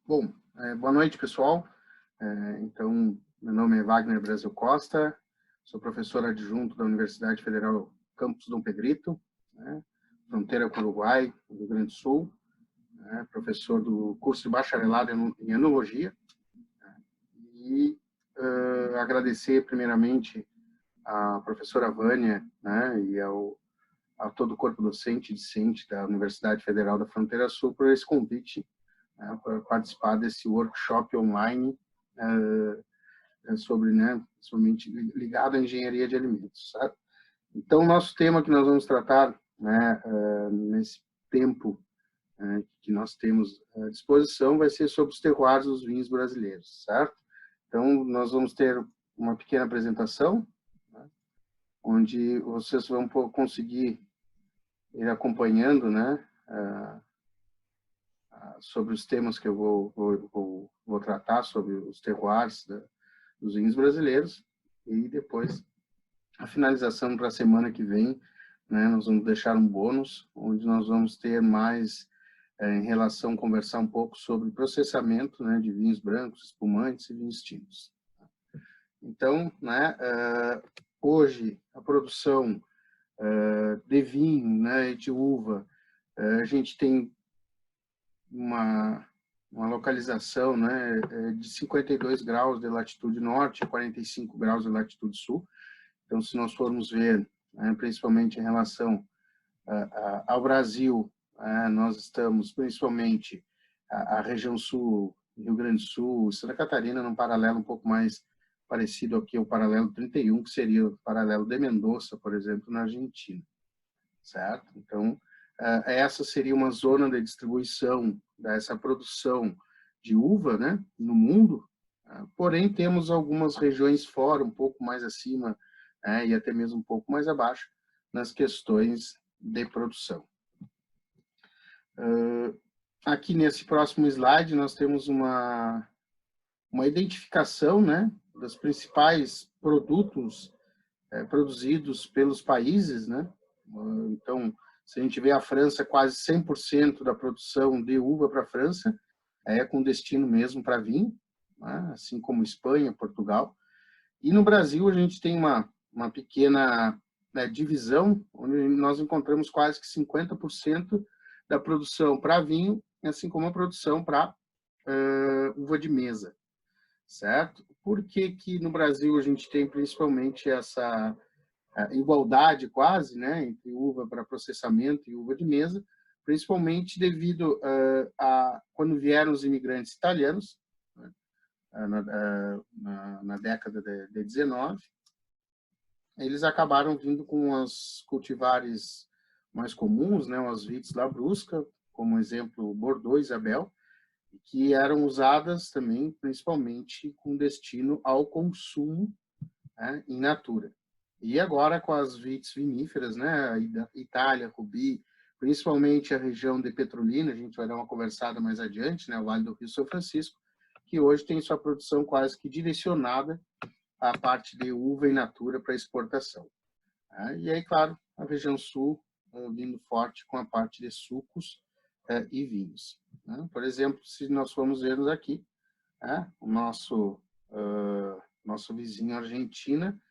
Bom, boa noite, pessoal. Então, meu nome é Wagner Brasil Costa, sou professor adjunto da Universidade Federal Campus Dom Pedrito, né, fronteira com o Uruguai, no Rio Grande do Sul, professor do curso de bacharelado em Enologia, e agradecer primeiramente à professora Vânia, né, e a todo o corpo docente e discente da Universidade Federal da Fronteira Sul por esse convite, para participar desse workshop online sobre, somente ligado à engenharia de alimentos, certo? Então, nosso tema que nós vamos tratar, nesse tempo que nós temos à disposição, vai ser sobre os terroirs dos vinhos brasileiros, certo? Então, nós vamos ter uma pequena apresentação, né, onde vocês vão conseguir ir acompanhando, sobre os temas que eu vou tratar, sobre os terroirs dos vinhos brasileiros, e depois a finalização para a semana que vem, nós vamos deixar um bônus, onde nós vamos ter mais, em relação, conversar um pouco sobre processamento, de vinhos brancos, espumantes e vinhos tintos. Então, hoje, a produção de vinho, e de uva, a gente tem uma localização, de 52 graus de latitude norte e 45 graus de latitude sul. Então, se nós formos ver, principalmente em relação ao Brasil, nós estamos principalmente a região sul, Rio Grande do Sul, Santa Catarina, num paralelo um pouco mais parecido aqui ao paralelo 31, que seria o paralelo de Mendoza, por exemplo, na Argentina, certo? Então, essa seria uma zona de distribuição dessa produção de uva, no mundo. Porém, temos algumas regiões fora, um pouco mais acima, e até mesmo um pouco mais abaixo, nas questões de produção. Aqui nesse próximo slide, nós temos uma identificação, dos principais produtos produzidos pelos países, Então, se a gente vê a França, quase 100% da produção de uva para a França é com destino mesmo para vinho, assim como Espanha, Portugal. E no Brasil a gente tem uma pequena divisão, onde nós encontramos quase que 50% da produção para vinho, assim como a produção para uva de mesa, certo? Por que que no Brasil a gente tem principalmente essa igualdade quase, entre uva para processamento e uva de mesa, principalmente devido a quando vieram os imigrantes italianos, na década de 19, eles acabaram vindo com as cultivares mais comuns, as vites labrusca, como exemplo Bordeaux, Isabel, que eram usadas também principalmente com destino ao consumo in natura. E agora com as vites viníferas, Itália, Rubi, principalmente a região de Petrolina, a gente vai dar uma conversada mais adiante, o Vale do Rio São Francisco, que hoje tem sua produção quase que direcionada à parte de uva in natura para exportação. E aí, claro, a região sul vindo forte com a parte de sucos e vinhos. Por exemplo, se nós formos ver aqui, o nosso vizinho Argentina,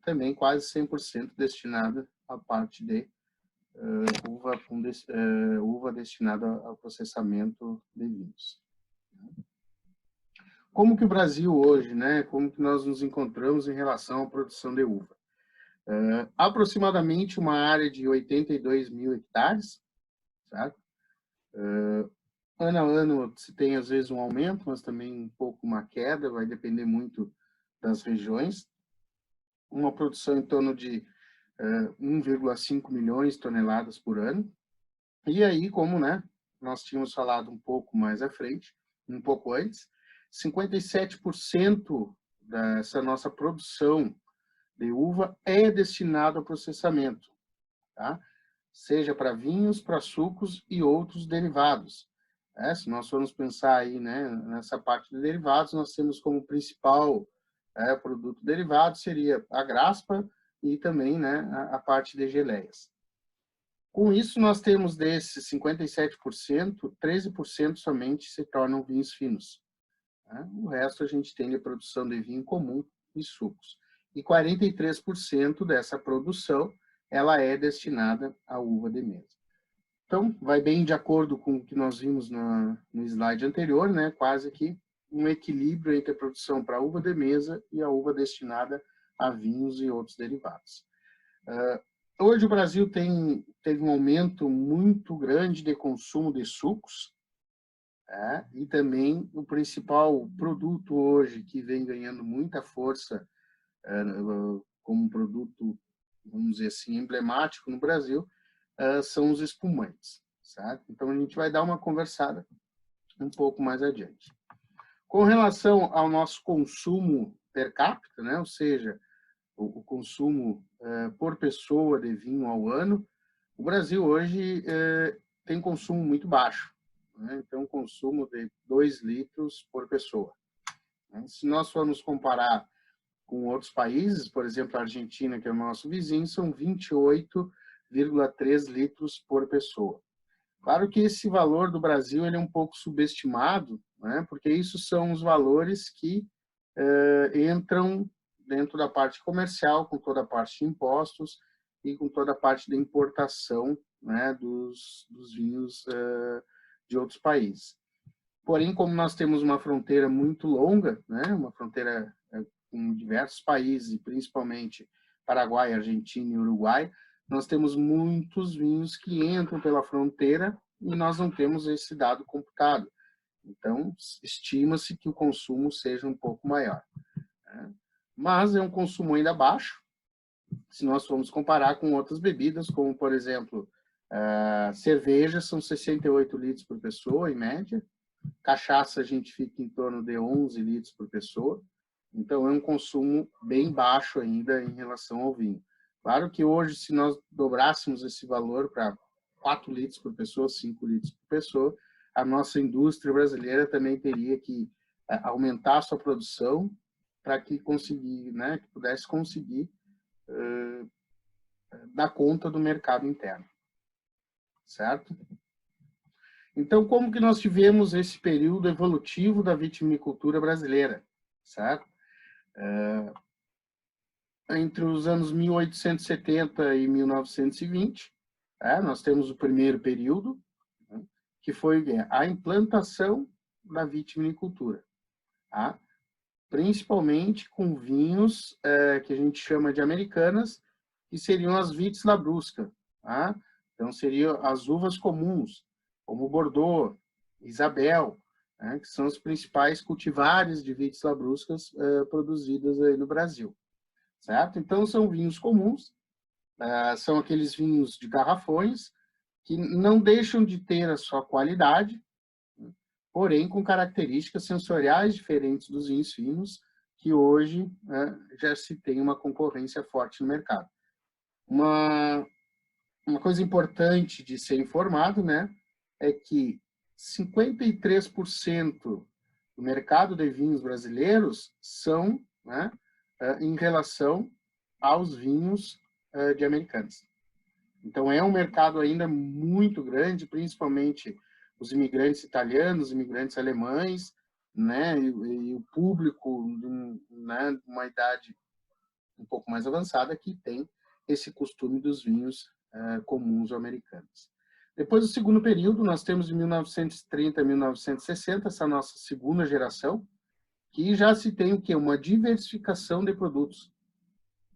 também quase 100% destinada à parte de uva destinada ao processamento de vinhos. Como que o Brasil hoje, como que nós nos encontramos em relação à produção de uva? Aproximadamente uma área de 82 mil hectares, certo? Ano a ano se tem às vezes um aumento, mas também um pouco uma queda, vai depender muito das regiões. Uma produção em torno de 1,5 milhões de toneladas por ano. E aí, como nós tínhamos falado um pouco mais à frente, um pouco antes, 57% dessa nossa produção de uva é destinada ao processamento, tá? Seja para vinhos, para sucos e outros derivados. Se nós formos pensar aí, nessa parte de derivados, nós temos como principal produto derivado seria a graspa e também a parte de geleias. Com isso, nós temos desses 57%, 13% somente se tornam vinhos finos. Né? O resto a gente tem de produção de vinho comum e sucos. E 43% dessa produção ela é destinada à uva de mesa. Então, vai bem de acordo com o que nós vimos no slide anterior, né? Quase que um equilíbrio entre a produção para a uva de mesa e a uva destinada a vinhos e outros derivados. Hoje o Brasil teve um aumento muito grande de consumo de sucos, e também o principal produto hoje que vem ganhando muita força como um produto, vamos dizer assim, emblemático no Brasil, são os espumantes, certo? Então a gente vai dar uma conversada um pouco mais adiante. Com relação ao nosso consumo per capita, né? Ou seja, o consumo por pessoa de vinho ao ano, o Brasil hoje tem consumo muito baixo, né? Então, consumo de 2 litros por pessoa. Se nós formos comparar com outros países, por exemplo, a Argentina, que é o nosso vizinho, são 28,3 litros por pessoa. Claro que esse valor do Brasil ele é um pouco subestimado, né? Porque isso são os valores que entram dentro da parte comercial, com toda a parte de impostos e com toda a parte de importação, né, dos vinhos de outros países. Porém, como nós temos uma fronteira muito longa, né, uma fronteira com diversos países, principalmente Paraguai, Argentina e Uruguai, nós temos muitos vinhos que entram pela fronteira e nós não temos esse dado computado. Então, estima-se que o consumo seja um pouco maior. Mas é um consumo ainda baixo, se nós formos comparar com outras bebidas, como, por exemplo, cerveja, são 68 litros por pessoa, em média. Cachaça, a gente fica em torno de 11 litros por pessoa. Então, é um consumo bem baixo ainda em relação ao vinho. Claro que hoje, se nós dobrássemos esse valor para 4 litros por pessoa, 5 litros por pessoa, a nossa indústria brasileira também teria que aumentar a sua produção para que né, que pudesse conseguir dar conta do mercado interno. Certo? Então, como que nós tivemos esse período evolutivo da vitivinicultura brasileira? Certo? Entre os anos 1870 e 1920, nós temos o primeiro período, né, que foi a implantação da vitivinicultura, tá? Principalmente com vinhos que a gente chama de americanas, que seriam as vites labrusca, tá? Então, seriam as uvas comuns, como Bordeaux, Isabel, né, que são os principais cultivares de vites labruscas produzidas aí no Brasil. Certo? Então, são vinhos comuns, são aqueles vinhos de garrafões que não deixam de ter a sua qualidade, porém com características sensoriais diferentes dos vinhos finos, que hoje já se tem uma concorrência forte no mercado. Uma coisa importante de ser informado, né, é que 53% do mercado de vinhos brasileiros são, né, em relação aos vinhos de americanas. Então, é um mercado ainda muito grande, principalmente os imigrantes italianos, imigrantes alemães, né, e o público, né, de uma idade um pouco mais avançada que tem esse costume dos vinhos comuns americanos. Depois do segundo período, nós temos de 1930 a 1960, essa nossa segunda geração, que já se tem o quê? Uma diversificação de produtos.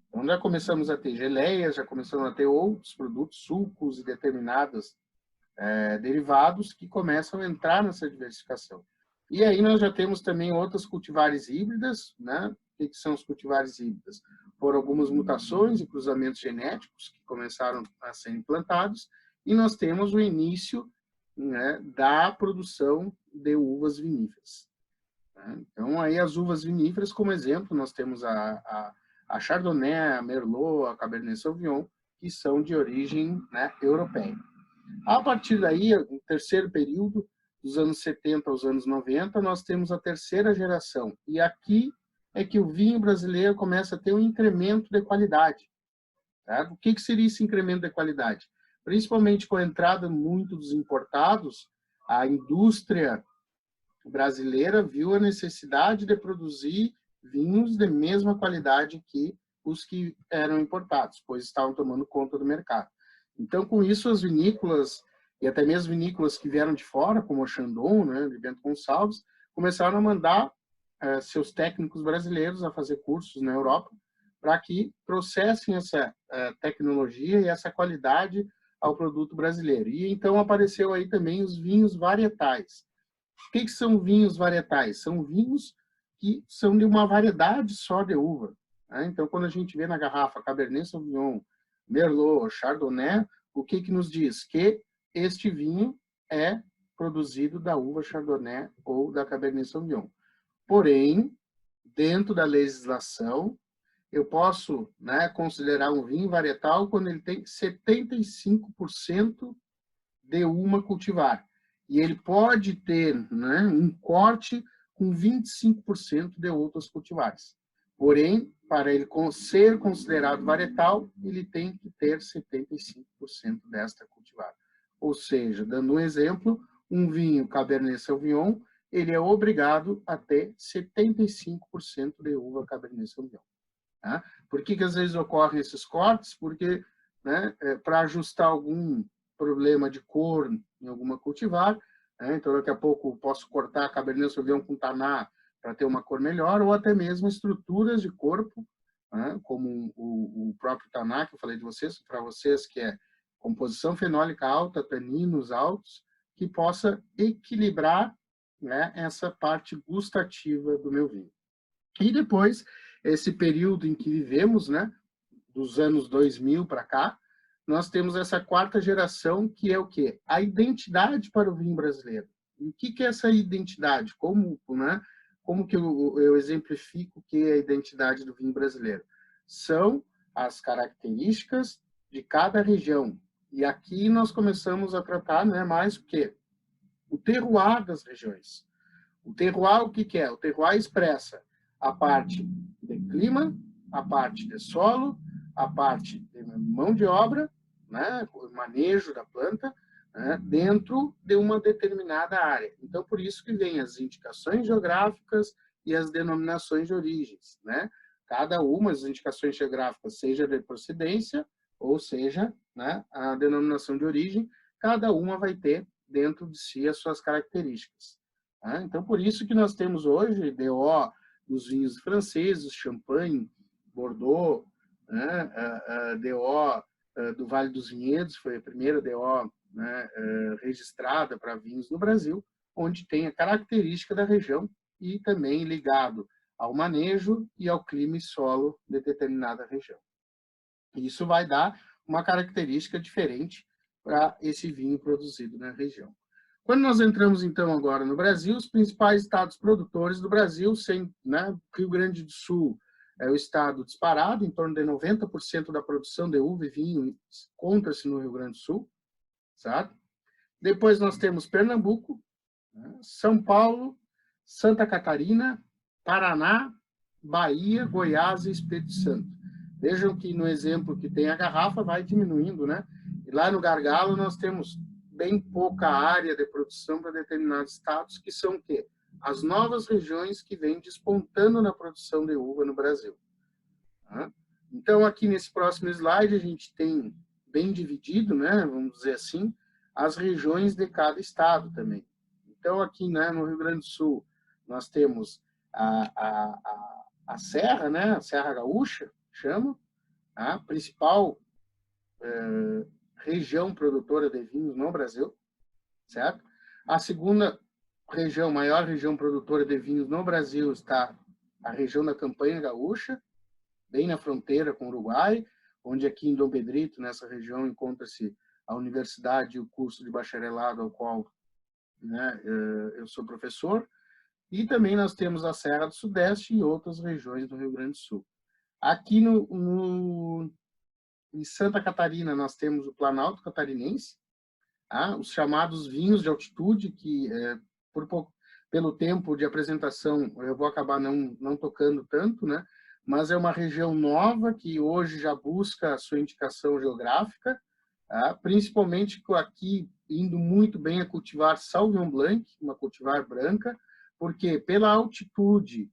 Então, já começamos a ter geleias, já começamos a ter outros produtos, sucos e determinados derivados que começam a entrar nessa diversificação. E aí nós já temos também outras cultivares híbridas, né? O que são os cultivares híbridas? Por algumas mutações e cruzamentos genéticos que começaram a ser implantados, e nós temos o início, né, da produção de uvas viníferas. Então, aí as uvas viníferas, como exemplo, nós temos a Chardonnay, a Merlot, a Cabernet Sauvignon, que são de origem, né, europeia. A partir daí, no terceiro período, dos anos 70 aos anos 90, nós temos a terceira geração. E aqui é que o vinho brasileiro começa a ter um incremento de qualidade. Tá? O que seria esse incremento de qualidade? principalmente com a entrada muito dos importados, a indústria brasileira viu a necessidade de produzir vinhos de mesma qualidade que os que eram importados, pois estavam tomando conta do mercado. Então, com isso, as vinícolas, e até mesmo vinícolas que vieram de fora, como a Chandon, né, de Bento Gonçalves, começaram a mandar seus técnicos brasileiros a fazer cursos na Europa, para que trouxessem essa tecnologia e essa qualidade ao produto brasileiro. E então apareceu aí também os vinhos varietais. O que são vinhos varietais? São vinhos que são de uma variedade só de uva. Né? Então, quando a gente vê na garrafa Cabernet Sauvignon, Merlot, Chardonnay, o que nos diz? Que este vinho é produzido da uva Chardonnay ou da Cabernet Sauvignon. Porém, dentro da legislação, eu posso, né, considerar um vinho varietal quando ele tem 75% de uma cultivar. E ele pode ter, né, um corte com 25% de outras cultivares. Porém, para ele ser considerado varietal, ele tem que ter 75% desta cultivar. Ou seja, dando um exemplo, um vinho Cabernet Sauvignon, ele é obrigado a ter 75% de uva Cabernet Sauvignon. Tá? Por que às vezes ocorrem esses cortes? Porque, né, para ajustar algum problema de cor em alguma cultivar, né, então daqui a pouco posso cortar a Cabernet Sauvignon com Taná para ter uma cor melhor, ou até mesmo estruturas de corpo, né, como o próprio Taná, que eu falei para vocês, que é composição fenólica alta, taninos altos, que possa equilibrar, né, essa parte gustativa do meu vinho. E depois, esse período em que vivemos, né, dos anos 2000 para cá, nós temos essa quarta geração, que é o quê? A identidade para o vinho brasileiro. E o que é essa identidade? Como, né, como que eu exemplifico o que é a identidade do vinho brasileiro? São as características de cada região. E aqui nós começamos a tratar, né, mais o quê? O terroir das regiões. O terroir, o que é? O terroir expressa a parte de clima, a parte de solo, a parte de mão de obra, né, o manejo da planta, né, dentro de uma determinada área. Então, por isso que vem as indicações geográficas e as denominações de origens. Né? Cada uma, as indicações geográficas, seja de procedência, ou seja, né, a denominação de origem, cada uma vai ter dentro de si as suas características. Tá? Então, por isso que nós temos hoje DO dos vinhos franceses, Champagne, Bordeaux, né, DO do Vale dos Vinhedos, foi a primeira DO, né, registrada para vinhos no Brasil, onde tem a característica da região e também ligado ao manejo e ao clima e solo de determinada região. Isso vai dar uma característica diferente para esse vinho produzido na região. Quando nós entramos, então, agora no Brasil, os principais estados produtores do Brasil, né, Rio Grande do Sul é o estado disparado, em torno de 90% da produção de uva e vinho encontra-se no Rio Grande do Sul, certo? Depois nós temos Pernambuco, né, São Paulo, Santa Catarina, Paraná, Bahia, Goiás e Espírito Santo. Vejam que no exemplo que tem a garrafa vai diminuindo, né? E lá no gargalo nós temos bem pouca área de produção para determinados estados, que são o quê? As novas regiões que vêm despontando na produção de uva no Brasil. Tá? Então, aqui nesse próximo slide, a gente tem bem dividido, né, vamos dizer assim, as regiões de cada estado também. Então, aqui, né, no Rio Grande do Sul, nós temos a Serra, né, a Serra Gaúcha, chama, a principal região produtora de vinhos no Brasil, certo? A segunda região, maior região produtora de vinhos no Brasil, está a região da Campanha Gaúcha, bem na fronteira com o Uruguai, onde aqui em Dom Pedrito, nessa região, encontra-se a universidade e o curso de bacharelado ao qual, né, eu sou professor, e também nós temos a Serra do Sudeste e outras regiões do Rio Grande do Sul. Aqui em Santa Catarina, nós temos o Planalto Catarinense, tá? Os chamados vinhos de altitude, que pelo tempo de apresentação eu vou acabar não tocando tanto, né? Mas é uma região nova que hoje já busca a sua indicação geográfica, principalmente aqui indo muito bem a cultivar Sauvignon Blanc, uma cultivar branca, porque pela altitude,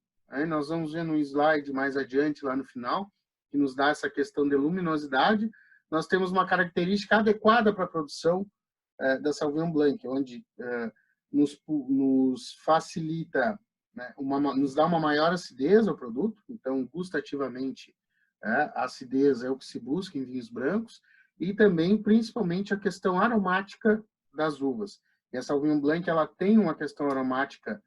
nós vamos ver no slide mais adiante, lá no final, que nos dá essa questão de luminosidade, nós temos uma característica adequada para a produção da Sauvignon Blanc, onde nos facilita, né, nos dá uma maior acidez ao produto, então, gustativamente, a acidez é o que se busca em vinhos brancos, e também, principalmente, a questão aromática das uvas. E a Sauvignon Blanc ela tem uma questão aromática,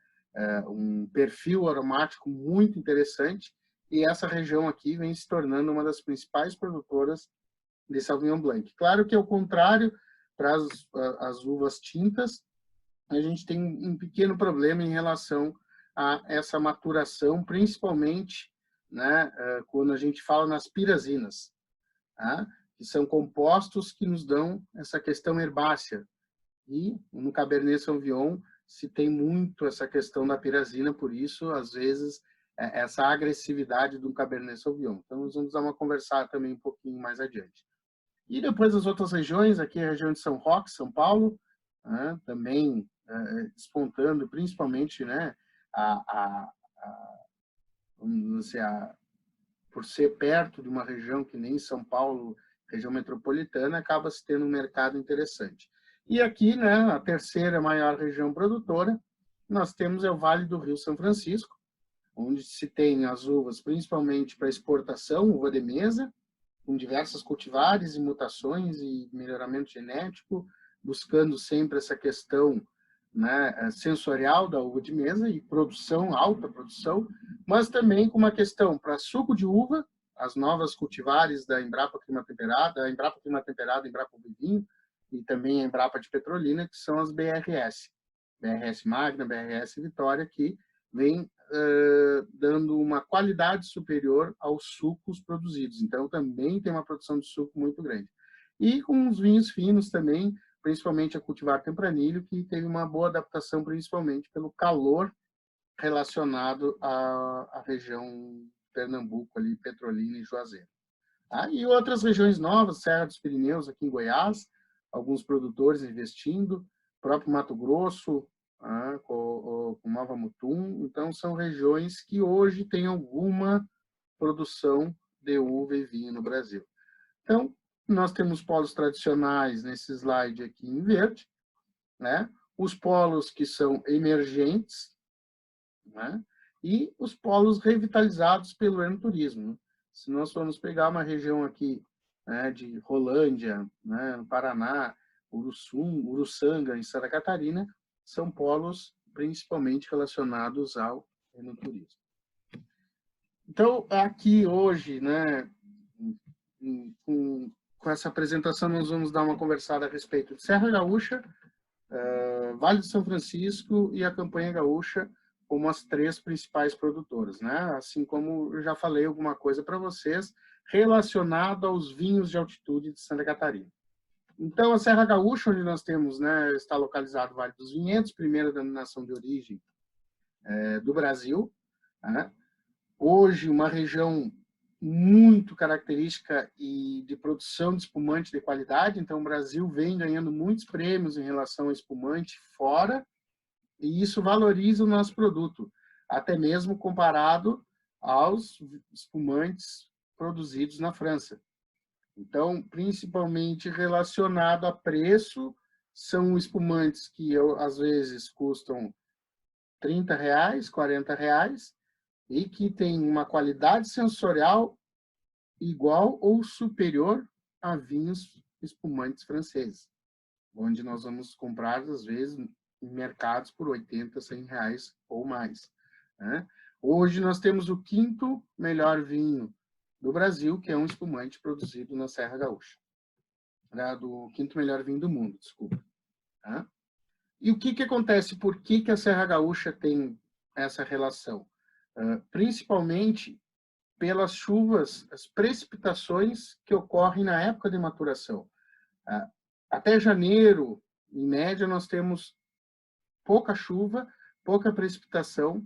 um perfil aromático muito interessante, e essa região aqui vem se tornando uma das principais produtoras de Sauvignon Blanc. Claro que, ao contrário, para as uvas tintas, a gente tem um pequeno problema em relação a essa maturação, principalmente, né, quando a gente fala nas pirazinas, tá? Que são compostos que nos dão essa questão herbácea. E no Cabernet Sauvignon se tem muito essa questão da pirazina, por isso, às vezes, essa agressividade do Cabernet Sauvignon. Então, nós vamos dar uma conversada também um pouquinho mais adiante. E depois as outras regiões, aqui a região de São Roque, São Paulo, também despontando, principalmente, né, vamos dizer, por ser perto de uma região que nem São Paulo, região metropolitana, acaba se tendo um mercado interessante. E aqui, né, a terceira maior região produtora, nós temos o Vale do Rio São Francisco, onde se tem as uvas principalmente para exportação, uva de mesa, com diversas cultivares e mutações e melhoramento genético, buscando sempre essa questão, né, sensorial da uva de mesa e produção, alta produção, mas também com uma questão para suco de uva, as novas cultivares da Embrapa Clima Temperada, a Embrapa Clima Temperada, Embrapa Vinho, e também a Embrapa de Petrolina, que são as BRS. BRS Magna, BRS Vitória, que vem dando uma qualidade superior aos sucos produzidos. Então, também tem uma produção de suco muito grande. E com os vinhos finos também, principalmente a cultivar Tempranillo, que teve uma boa adaptação, principalmente pelo calor relacionado à região Pernambuco, ali, Petrolina e Juazeiro. E outras regiões novas, Serra dos Pirineus, aqui em Goiás, alguns produtores investindo, próprio Mato Grosso, com Nova Mutum. Então, são regiões que hoje têm alguma produção de uva e vinho no Brasil. Então, nós temos polos tradicionais nesse slide aqui em verde, né? Os polos que são emergentes, né? E os polos revitalizados pelo enoturismo. Né? Se nós formos pegar uma região aqui, né, de Rolândia, né, no Paraná, Uruçanga, em Santa Catarina, são polos principalmente relacionados ao enoturismo. Então, aqui hoje, né, com essa apresentação, nós vamos dar uma conversada a respeito de Serra Gaúcha, Vale do São Francisco e a Campanha Gaúcha como as três principais produtoras, né? Assim como eu já falei alguma coisa para vocês relacionado aos vinhos de altitude de Santa Catarina. Então, a Serra Gaúcha, onde nós temos, né, está localizado o Vale dos Vinhedos, primeira denominação de origem do Brasil, né? Hoje, uma região muito característica e de produção de espumante de qualidade. Então, o Brasil vem ganhando muitos prêmios em relação ao espumante fora, e isso valoriza o nosso produto, até mesmo comparado aos espumantes produzidos na França. Então, principalmente relacionado a preço, são espumantes que às vezes custam R$30, R$40, e que tem uma qualidade sensorial igual ou superior a vinhos espumantes franceses, onde nós vamos comprar, às vezes, em mercados por R$80, R$100 ou mais. Né? Hoje nós temos o quinto melhor vinho do Brasil, que é um espumante produzido na Serra Gaúcha. Do quinto melhor vinho do mundo, desculpa. Tá? E o que acontece? Por que a Serra Gaúcha tem essa relação? Principalmente pelas chuvas, as precipitações que ocorrem na época de maturação. Até janeiro, em média, nós temos pouca chuva, pouca precipitação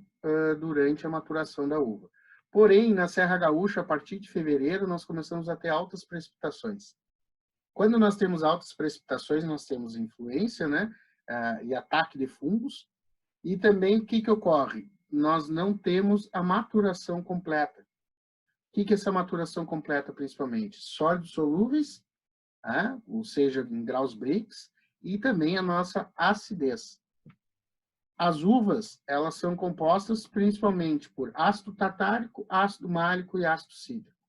durante a maturação da uva. Porém, na Serra Gaúcha, a partir de fevereiro, nós começamos a ter altas precipitações. Quando nós temos altas precipitações, nós temos influência, né? E ataque de fungos. E também o que ocorre? Nós não temos a maturação completa. O que é essa maturação completa, principalmente? Sólidos solúveis, ou seja, em graus Brix, e também a nossa acidez. As uvas, elas são compostas principalmente por ácido tartárico, ácido málico e ácido cítrico.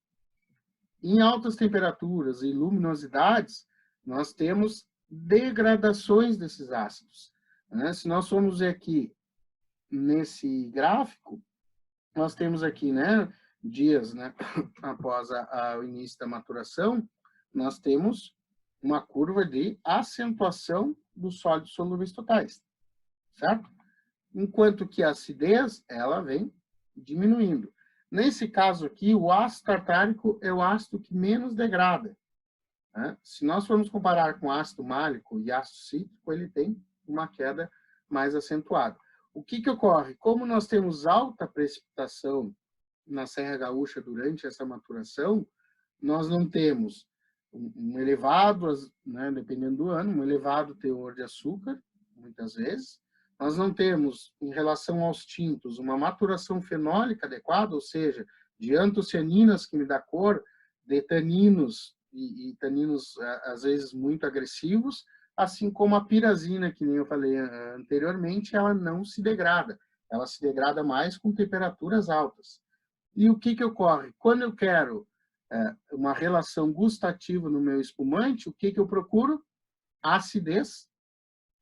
Em altas temperaturas e luminosidades, nós temos degradações desses ácidos. Se nós formos ver aqui nesse gráfico, nós temos aqui, dias, após o início da maturação, nós temos uma curva de acentuação dos sólidos solúveis totais, certo? Enquanto que a acidez, ela vem diminuindo. Nesse caso aqui, o ácido tartárico é o ácido que menos degrada. Se nós formos comparar com ácido málico e ácido cítrico, ele tem uma queda mais acentuada. O que ocorre? Como nós temos alta precipitação na Serra Gaúcha durante essa maturação, nós não temos um elevado, dependendo do ano, um elevado teor de açúcar, muitas vezes. Nós não temos, em relação aos tintos, uma maturação fenólica adequada, ou seja, de antocianinas, que me dá cor, de taninos, e taninos, às vezes, muito agressivos, assim como a pirazina, que nem eu falei anteriormente, ela não se degrada. Ela se degrada mais com temperaturas altas. E o que ocorre? Quando eu quero uma relação gustativa no meu espumante, o que eu procuro? Acidez,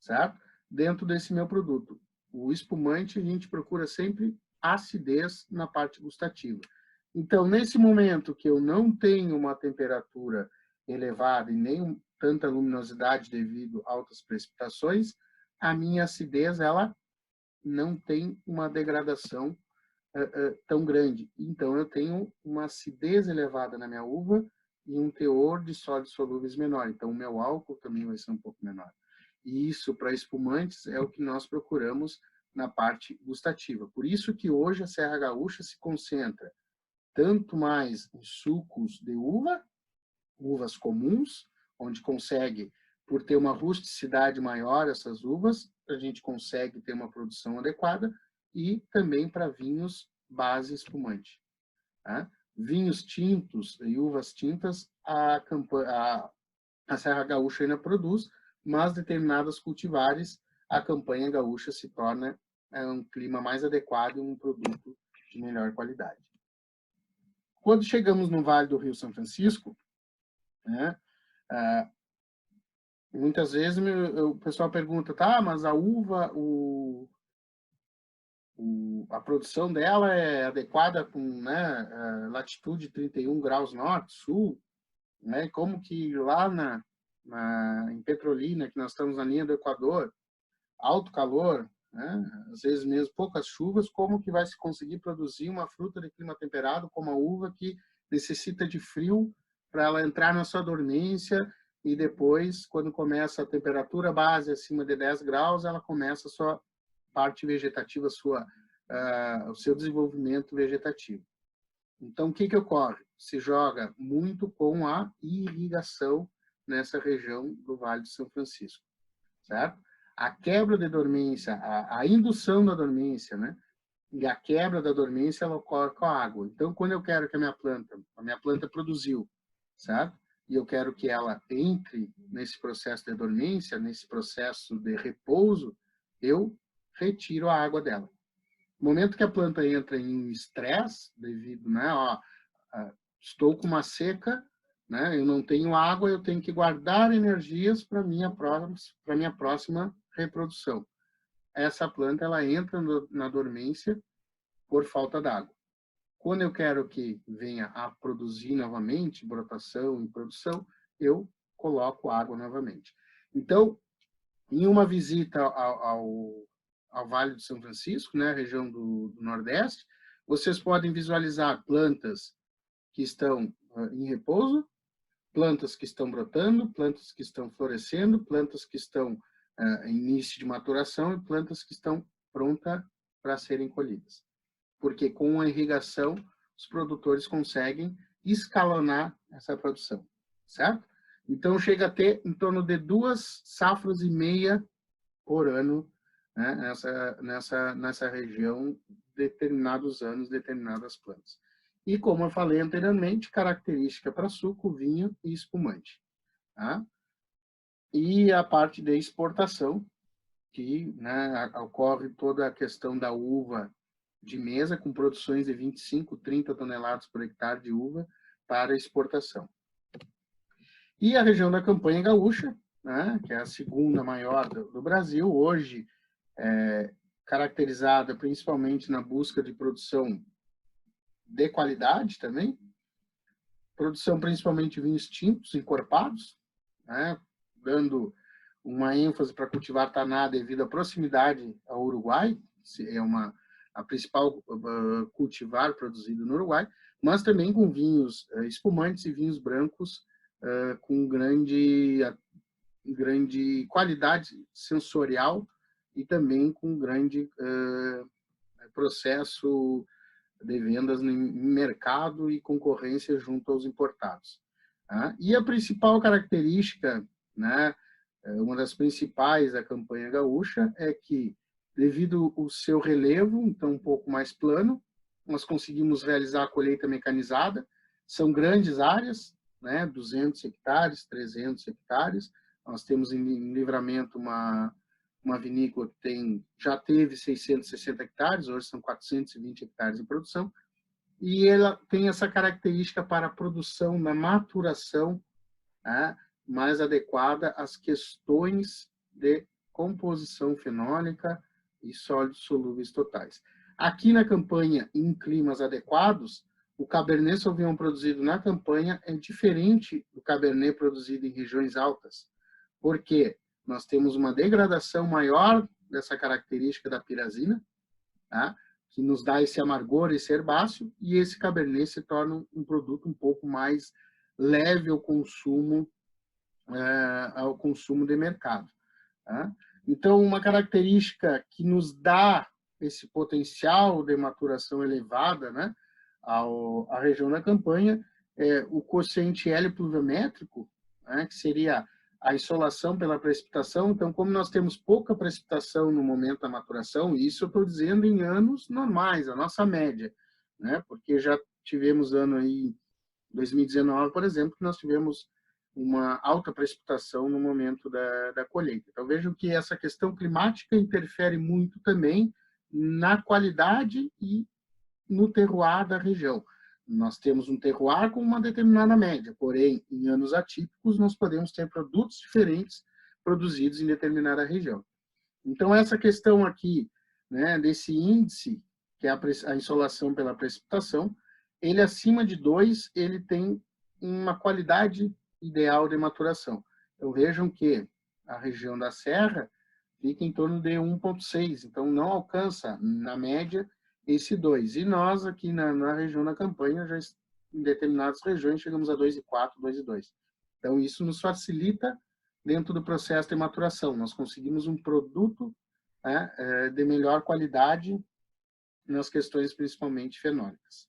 certo? Dentro desse meu produto. O espumante, a gente procura sempre acidez na parte gustativa. Então, nesse momento que eu não tenho uma temperatura elevada e nem tanta luminosidade devido a altas precipitações, a minha acidez, ela não tem uma degradação tão grande. Então, eu tenho uma acidez elevada na minha uva e um teor de sólidos solúveis menor. Então, o meu álcool também vai ser um pouco menor. E isso, para espumantes, é o que nós procuramos na parte gustativa. Por isso que hoje a Serra Gaúcha se concentra tanto mais em sucos de uva, uvas comuns, onde consegue, por ter uma rusticidade maior essas uvas, a gente consegue ter uma produção adequada, e também para vinhos base espumante. Vinhos tintos e uvas tintas, a Serra Gaúcha ainda produz, mas determinadas cultivares, a campanha gaúcha se torna um clima mais adequado e um produto de melhor qualidade. Quando chegamos no Vale do Rio São Francisco, muitas vezes o pessoal pergunta, tá, mas a uva, a produção dela é adequada com latitude 31 graus norte, sul, como que lá em Petrolina, que nós estamos na linha do Equador, alto calor, às vezes mesmo poucas chuvas, como que vai se conseguir produzir uma fruta de clima temperado como a uva, que necessita de frio para ela entrar na sua dormência, e depois, quando começa a temperatura base acima de 10 graus, ela começa a sua parte vegetativa, o seu desenvolvimento vegetativo. Então, o que ocorre? Se joga muito com a irrigação nessa região do Vale de São Francisco, certo? A quebra de dormência, a indução da dormência, e a quebra da dormência, ela ocorre com a água. Então, quando eu quero que a minha planta produziu, certo? E eu quero que ela entre nesse processo de dormência, nesse processo de repouso, eu retiro a água dela. No momento que a planta entra em estresse, devido, estou com uma seca, eu não tenho água, eu tenho que guardar energias para minha próxima reprodução. Essa planta, ela entra na dormência por falta d'água. Quando eu quero que venha a produzir novamente, brotação e produção, eu coloco água novamente. Então, em uma visita ao Vale do São Francisco, região do Nordeste, vocês podem visualizar plantas que estão em repouso, plantas que estão brotando, plantas que estão florescendo, plantas que estão em início de maturação e plantas que estão prontas para serem colhidas. Porque com a irrigação, os produtores conseguem escalonar essa produção, certo? Então, chega a ter em torno de 2,5 safras por ano, né, nessa região, determinados anos, determinadas plantas. E, como eu falei anteriormente, característica para suco, vinho e espumante. Tá? E a parte de exportação, que, né, ocorre toda a questão da uva de mesa, com produções de 25, 30 toneladas por hectare de uva para exportação. E a região da Campanha Gaúcha, né, que é a segunda maior do Brasil, hoje caracterizada principalmente na busca de produção de qualidade também, produção principalmente de vinhos tintos encorpados, né, dando uma ênfase para cultivar taná devido à proximidade ao Uruguai, é a principal cultivar produzido no Uruguai, mas também com vinhos espumantes e vinhos brancos com grande qualidade sensorial e também com grande processo de vendas no mercado e concorrência junto aos importados. Tá? E a principal característica, né, uma das principais da campanha gaúcha, é que, devido ao seu relevo, então um pouco mais plano, nós conseguimos realizar a colheita mecanizada. São grandes áreas, né, 200 hectares, 300 hectares. Nós temos em Livramento uma vinícola que já teve 660 hectares, hoje são 420 hectares em produção, e ela tem essa característica para a produção na maturação, né, mais adequada às questões de composição fenólica e sólidos solúveis totais. Aqui na campanha, em climas adequados, o Cabernet Sauvignon produzido na campanha é diferente do Cabernet produzido em regiões altas, porque nós temos uma degradação maior dessa característica da pirazina, tá? Que nos dá esse amargor, esse herbáceo, e esse Cabernet se torna um produto um pouco mais leve ao consumo de mercado. Tá? Então, uma característica que nos dá esse potencial de maturação elevada, né, à região da campanha é o quociente L pluviométrico, né, que seria a insolação pela precipitação. Então, como nós temos pouca precipitação no momento da maturação, e isso eu estou dizendo em anos normais, a nossa média, né, porque já tivemos ano aí, 2019, por exemplo, que nós tivemos uma alta precipitação no momento da colheita. Então, vejam que essa questão climática interfere muito também na qualidade e no terroir da região. Nós temos um terroir com uma determinada média, porém, em anos atípicos, nós podemos ter produtos diferentes produzidos em determinada região. Então, essa questão aqui, né, desse índice, que é a insolação pela precipitação, ele acima de 2, ele tem uma qualidade ideal de maturação. Então, vejam que a região da Serra fica em torno de 1,6, então não alcança, na média, esse 2. E nós, aqui na região da campanha, já em determinadas regiões, chegamos a 2,4, 2,2. Então, isso nos facilita dentro do processo de maturação. Nós conseguimos um produto de melhor qualidade nas questões principalmente fenólicas.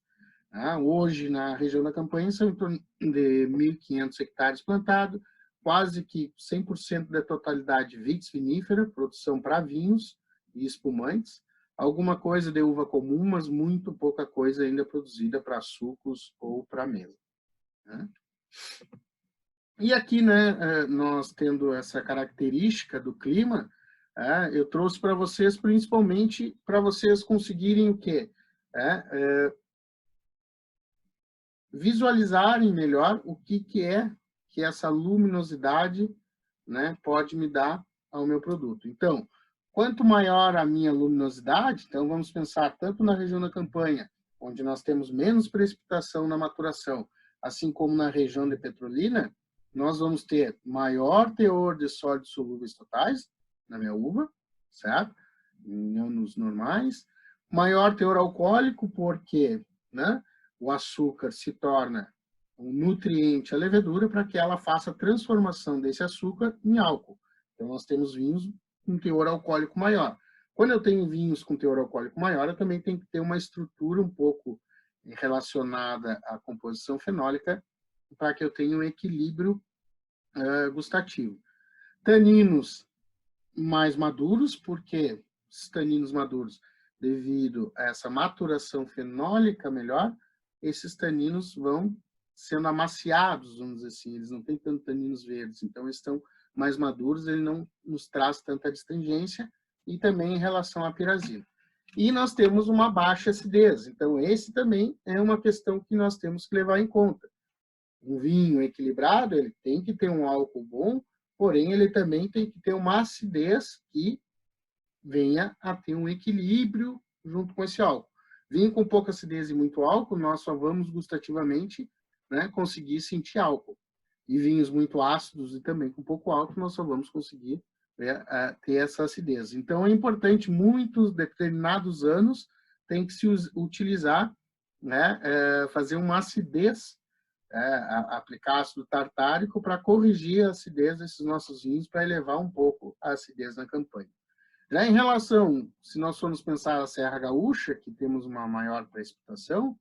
Hoje, na região da campanha, são em torno de 1.500 hectares plantados, quase que 100% da totalidade vitis vinífera, produção para vinhos e espumantes, alguma coisa de uva comum, mas muito pouca coisa ainda produzida para sucos ou para mesa. E aqui, né, nós tendo essa característica do clima, eu trouxe para vocês, principalmente, para vocês conseguirem o quê? Visualizarem melhor o que é que essa luminosidade, né, pode me dar ao meu produto. Então, quanto maior a minha luminosidade, então vamos pensar tanto na região da campanha, onde nós temos menos precipitação na maturação, assim como na região de Petrolina, nós vamos ter maior teor de sólidos solúveis totais na minha uva, certo? Em anos normais. Maior teor alcoólico, porque, né, o açúcar se torna um nutriente à levedura para que ela faça a transformação desse açúcar em álcool. Então, nós temos vinhos com teor alcoólico maior. Quando eu tenho vinhos com teor alcoólico maior, eu também tenho que ter uma estrutura um pouco relacionada à composição fenólica para que eu tenha um equilíbrio gustativo. Taninos mais maduros, porque os taninos maduros, devido a essa maturação fenólica melhor, esses taninos vão sendo amaciados, vamos dizer assim, eles não têm tanto taninos verdes, então eles estão mais maduros, ele não nos traz tanta astringência, e também em relação à pirazina. E nós temos uma baixa acidez, então esse também é uma questão que nós temos que levar em conta. Um vinho equilibrado, ele tem que ter um álcool bom, porém ele também tem que ter uma acidez que venha a ter um equilíbrio junto com esse álcool. Vinho com pouca acidez e muito álcool, nós só vamos gustativamente, né, conseguir sentir álcool. E vinhos muito ácidos e também com pouco álcool, nós só vamos conseguir ter essa acidez. Então, é importante, muitos determinados anos, tem que se utilizar, né, fazer uma acidez, aplicar ácido tartárico para corrigir a acidez desses nossos vinhos, para elevar um pouco a acidez na campanha. Em relação, se nós formos pensar a Serra Gaúcha, que temos uma maior precipitação,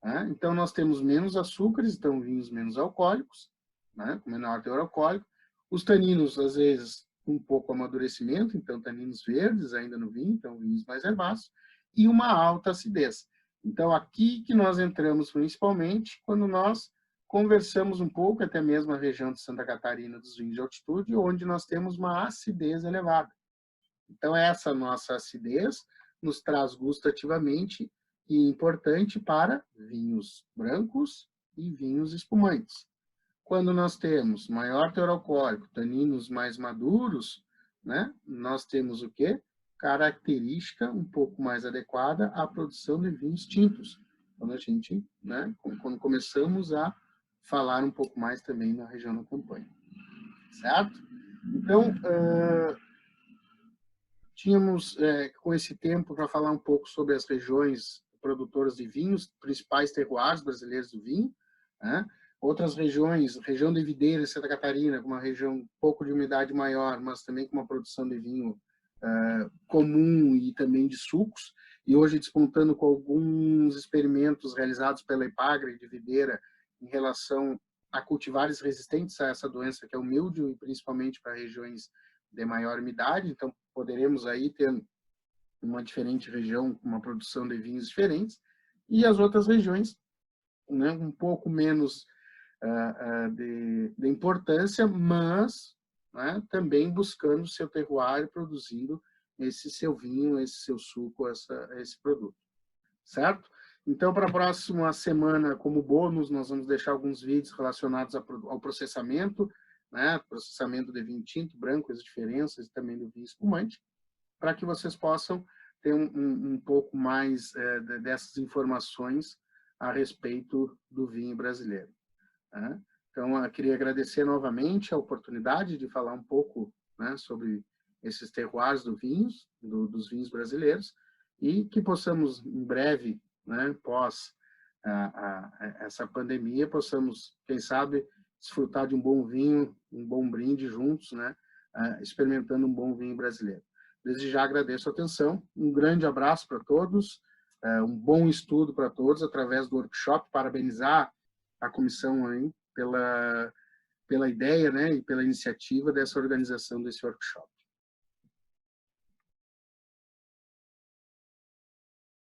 né, então nós temos menos açúcares, então vinhos menos alcoólicos, né, com menor teor alcoólico. Os taninos, às vezes, um pouco amadurecimento, então taninos verdes ainda no vinho, então vinhos mais herbáceos, e uma alta acidez. Então, aqui que nós entramos principalmente quando nós conversamos um pouco, até mesmo a região de Santa Catarina dos vinhos de altitude, onde nós temos uma acidez elevada. Então, essa nossa acidez nos traz gustativamente e importante para vinhos brancos e vinhos espumantes. Quando nós temos maior teor alcoólico, taninos mais maduros, né, nós temos o quê? Característica um pouco mais adequada à produção de vinhos tintos. Quando a gente, né, quando começamos a falar um pouco mais também na região da campanha. Certo? Então, tínhamos com esse tempo para falar um pouco sobre as regiões produtoras de vinhos, principais terroirs brasileiros do vinho, né? Outras regiões, região de Videira, Santa Catarina, com uma região um pouco de umidade maior, mas também com uma produção de vinho comum e também de sucos, e hoje despontando com alguns experimentos realizados pela Epagre de Videira em relação a cultivares resistentes a essa doença, que é o míldio, e principalmente para regiões de maior umidade. Então, poderemos aí ter uma diferente região com uma produção de vinhos diferentes, e as outras regiões, né, um pouco menos de importância, mas, né, também buscando seu terroir, produzindo esse seu vinho, esse seu suco, esse produto. Certo? Então, para a próxima semana, como bônus, nós vamos deixar alguns vídeos relacionados ao processamento, né, processamento de vinho tinto, branco, as diferenças, e também do vinho espumante, para que vocês possam ter um pouco mais dessas informações a respeito do vinho brasileiro. Né? Então, eu queria agradecer novamente a oportunidade de falar um pouco, né, sobre esses terroirs dos vinhos brasileiros, e que possamos, em breve, né, pós essa pandemia, possamos, quem sabe, desfrutar de um bom vinho, um bom brinde juntos, né, experimentando um bom vinho brasileiro. Desde já agradeço a atenção, um grande abraço para todos, um bom estudo para todos através do workshop, parabenizar a comissão aí pela ideia, né, e pela iniciativa dessa organização desse workshop.